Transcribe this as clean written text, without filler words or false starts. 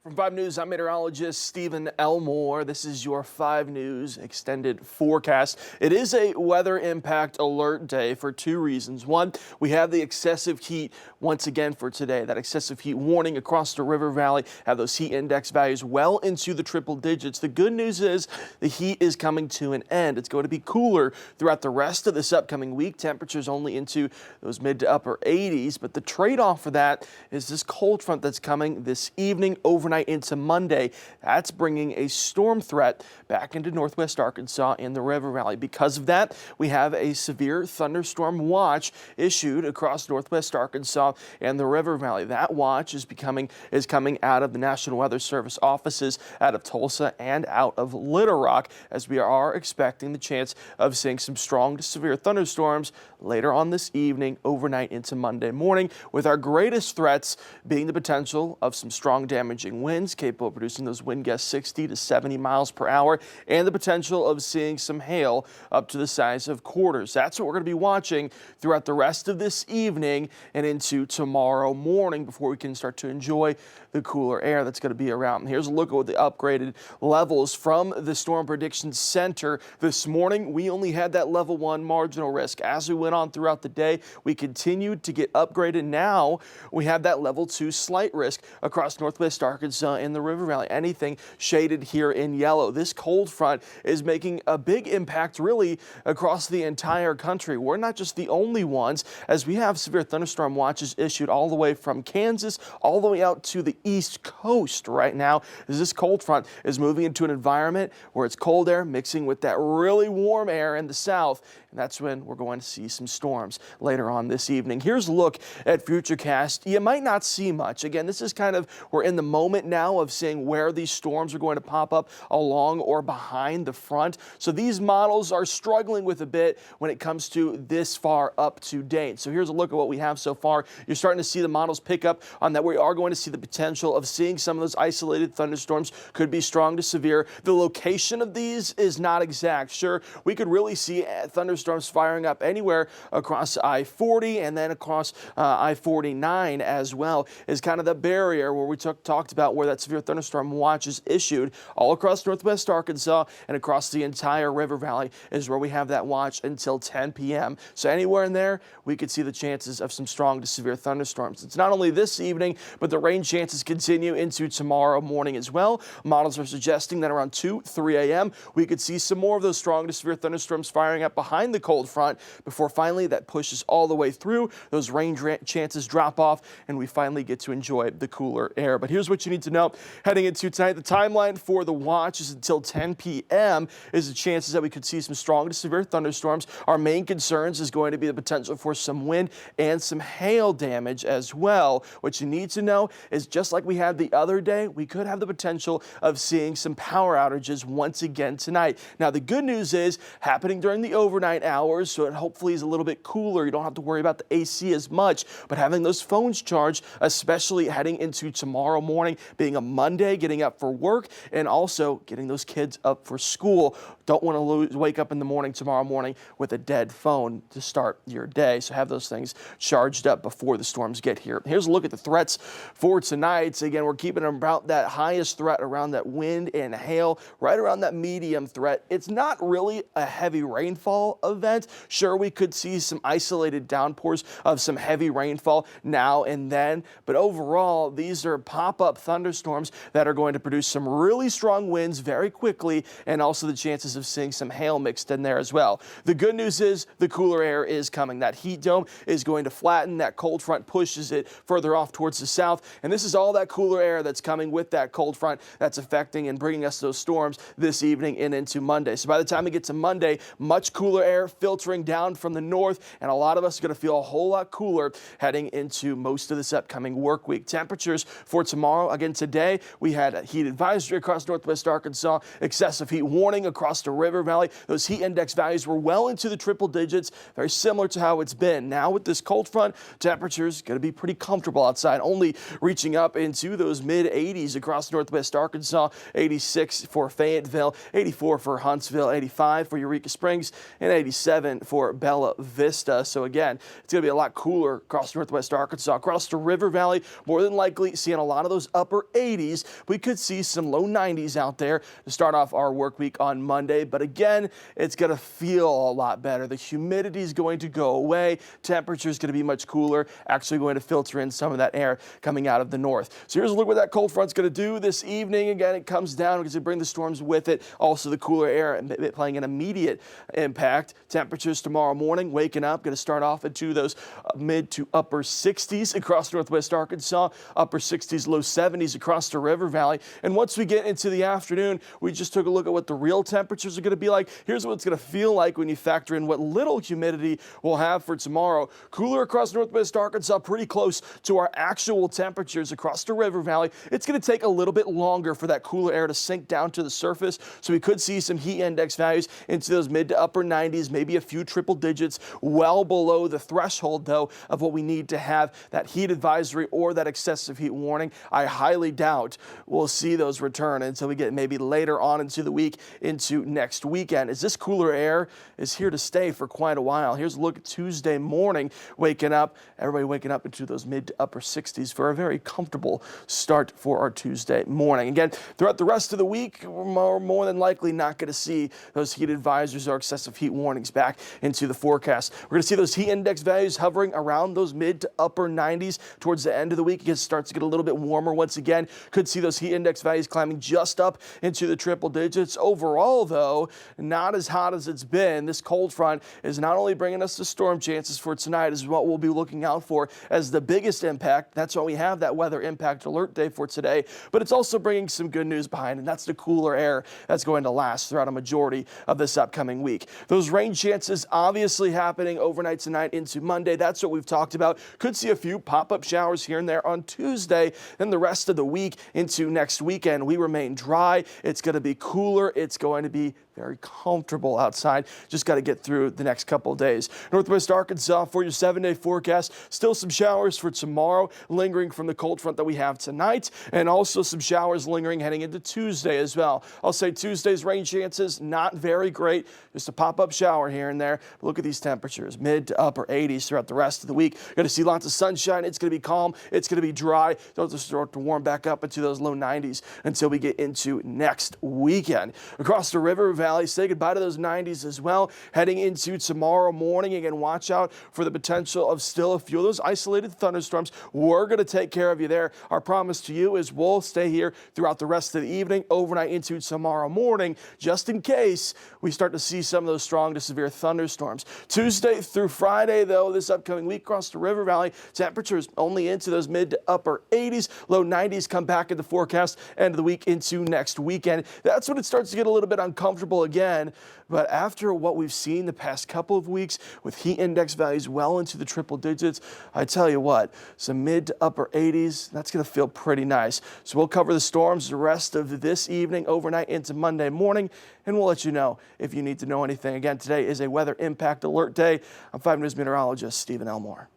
From 5 News, I'm meteorologist Stephen Elmore. This is your 5 News extended forecast. It is a weather impact alert day for 2 reasons. One, we have the excessive heat once again for today. That excessive heat warning across the river valley have those heat index values well into the triple digits. The good news is the heat is coming to an end. It's going to be cooler throughout the rest of this upcoming week. Temperatures only into those mid to upper 80s, but the trade-off for that is this cold front that's coming this evening overnight into Monday. That's bringing a storm threat back into northwest Arkansas and the river valley. Because of that, we have a severe thunderstorm watch issued across northwest Arkansas and the river valley. That watch is coming out of the National Weather Service offices out of Tulsa and out of Little Rock, as we are expecting the chance of seeing some strong to severe thunderstorms later on this evening, overnight into Monday morning, with our greatest threats being the potential of some strong damaging winds capable of producing those wind gusts 60 to 70 miles per hour, and the potential of seeing some hail up to the size of quarters. That's what we're going to be watching throughout the rest of this evening and into tomorrow morning before we can start to enjoy the cooler air that's going to be around. And here's a look at the upgraded levels from the Storm Prediction Center. This morning, we only had that level 1 marginal risk. As we went on throughout the day, we continued to get upgraded. Now we have that level 2 slight risk across northwest Arkansas and the river valley. Anything shaded here in yellow. This cold front is making a big impact really across the entire country. We're not just the only ones, as we have severe thunderstorm watches issued all the way from Kansas all the way out to the East Coast right now, as this cold front is moving into an environment where it's cold air mixing with that really warm air in the south, and that's when we're going to see some storms later on this evening. Here's a look at Futurecast. You might not see much. Again, this is kind of, we're in the moment now of seeing where these storms are going to pop up along or behind the front. So these models are struggling with a bit when it comes to this far up to date. So here's a look at what we have so far. You're starting to see the models pick up on that. We are going to see the potential of seeing some of those isolated thunderstorms, could be strong to severe. The location of these is not exact. Sure, we could really see thunderstorms firing up anywhere across I-40 and then across I-49 as well, is kind of the barrier where we talked about where that severe thunderstorm watch is issued. All across northwest Arkansas and across the entire river valley is where we have that watch until 10 p.m. So anywhere in there, we could see the chances of some strong to severe thunderstorms. It's not only this evening, but the rain chances continue into tomorrow morning as well. Models are suggesting that around 3 a.m. we could see some more of those strong to severe thunderstorms firing up behind the cold front before finally that pushes all the way through. Those rain chances drop off and we finally get to enjoy the cooler air. But here's what you need to know heading into tonight. The timeline for the watch is until 10 p.m. is the chances that we could see some strong to severe thunderstorms. Our main concerns is going to be the potential for some wind and some hail damage as well. What you need to know is, just like we had the other day, we could have the potential of seeing some power outages once again tonight. Now, the good news is happening during the overnight hours, so it hopefully is a little bit cooler. You don't have to worry about the AC as much, but having those phones charged, especially heading into tomorrow morning, being a Monday, getting up for work, and also getting those kids up for school. Don't want to wake up in the morning tomorrow morning with a dead phone to start your day, so have those things charged up before the storms get here. Here's a look at the threats for tonight. Again, we're keeping about that highest threat around that wind and hail, right around that medium threat. It's not really a heavy rainfall event. Sure, we could see some isolated downpours of some heavy rainfall now and then, but overall, these are pop-up thunderstorms that are going to produce some really strong winds very quickly, and also the chances of seeing some hail mixed in there as well. The good news is the cooler air is coming. That heat dome is going to flatten. That cold front pushes it further off towards the south, and this is all that cooler air that's coming with that cold front that's affecting and bringing us those storms this evening and into Monday. So by the time we get to Monday, much cooler air filtering down from the north, and a lot of us are going to feel a whole lot cooler heading into most of this upcoming work week. Temperatures for tomorrow, again today, we had a heat advisory across northwest Arkansas, excessive heat warning across the river valley. Those heat index values were well into the triple digits, very similar to how it's been. Now with this cold front, temperatures going to be pretty comfortable outside, only reaching up into those mid 80s across northwest Arkansas, 86 for Fayetteville, 84 for Huntsville, 85 for Eureka Springs, and 87 for Bella Vista. So again, it's going to be a lot cooler across northwest Arkansas, across the River Valley, more than likely seeing a lot of those upper 80s. We could see some low 90s out there to start off our work week on Monday. But again, it's going to feel a lot better. The humidity is going to go away. Temperature is going to be much cooler, actually going to filter in some of that air coming out of the north. So here's a look at what that cold front's going to do this evening. Again, it comes down because it brings the storms with it. Also the cooler air playing an immediate impact. Temperatures tomorrow morning, waking up, going to start off into those mid to upper 60s across northwest Arkansas, upper 60s, low 70s across the River Valley. And once we get into the afternoon, we just took a look at what the real temperatures are going to be like. Here's what it's going to feel like when you factor in what little humidity we'll have for tomorrow. Cooler across northwest Arkansas, pretty close to our actual temperatures across the River Valley. It's going to take a little bit longer for that cooler air to sink down to the surface, so we could see some heat index values into those mid to upper 90s, maybe a few triple digits, well below the threshold, though, of what we need to have that heat advisory or that excessive heat warning. I highly doubt we'll see those return until we get maybe later on into the week, into next weekend, as this cooler air is here to stay for quite a while. Here's a look at Tuesday morning, waking up, everybody waking up into those mid to upper 60s for a very comfortable start for our Tuesday morning. Again, throughout the rest of the week, we're more than likely not going to see those heat advisories or excessive heat warnings back into the forecast. We're going to see those heat index values hovering around those mid to upper 90s towards the end of the week. It starts to get a little bit warmer once again. Could see those heat index values climbing just up into the triple digits. Overall, though, not as hot as it's been. This cold front is not only bringing us the storm chances for tonight, is what we'll be looking out for as the biggest impact. That's why we have that weather impact alert day for today. But it's also bringing some good news behind, and that's the cooler air that's going to last throughout a majority of this upcoming week. Those rain chances obviously happening overnight tonight into Monday. That's what we've talked about. Could see a few pop-up showers here and there on Tuesday. Then the rest of the week into next weekend, we remain dry. It's going to be cooler. It's going to be very comfortable outside. Just got to get through the next couple of days. Northwest Arkansas for your 7-day forecast. Still some showers for tomorrow, lingering from the cold front that we have tonight, and also some showers lingering heading into Tuesday as well. I'll say Tuesday's rain chances not very great. Just a pop-up shower here and there. But look at these temperatures, mid to upper 80s throughout the rest of the week. Going to see lots of sunshine. It's going to be calm. It's going to be dry. Those will start to warm back up into those low 90s until we get into next weekend. Across the River Valley, say goodbye to those 90s as well. Heading into tomorrow morning, again, watch out for the potential of still a few of those isolated thunderstorms. We're going to take care of you there. Our promise to you is we'll stay here throughout the rest of the evening, overnight into tomorrow morning, just in case we start to see some of those strong to severe thunderstorms. Tuesday through Friday, though, this upcoming week across the River Valley, temperatures only into those mid to upper 80s, low 90s come back in the forecast end of the week into next weekend. That's when it starts to get a little bit uncomfortable again. But after what we've seen the past couple of weeks with heat index values well into the triple digits, I tell you what, some mid to upper 80s, that's going to feel pretty nice. So we'll cover the storms the rest of this evening, overnight into Monday morning, and we'll let you know if you need to know anything. Again, today is a weather impact alert day. I'm 5 News meteorologist Stephen Elmore.